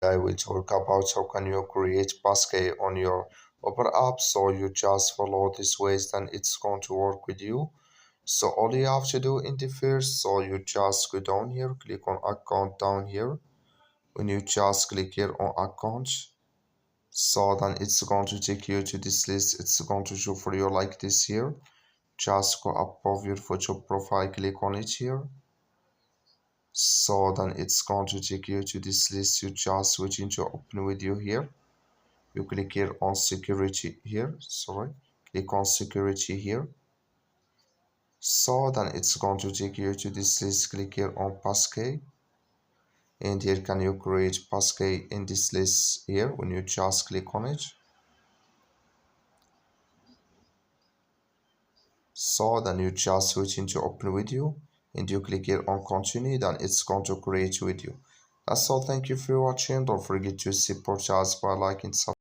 I will talk about how can you create Passkey on your Uber app. So you just follow these ways, then it's going to work with you. So all you have to do in the first, so you just go down here, click on account down here. When you just click here on account, so then it's going to take you to this list. It's going to show for you like this here. Just go above your photo profile, click on it here. So then it's going to take you to this list. You just switch into open video here. You click here on security here, sorry, click on security here. So then it's going to take you to this list. Click here on Passkey, and here can you create Passkey in this list here. When you just click on it, so then you just switch into open video and you click here on continue, then it's going to create with you. That's all. Thank you for watching. Don't forget to support us by liking,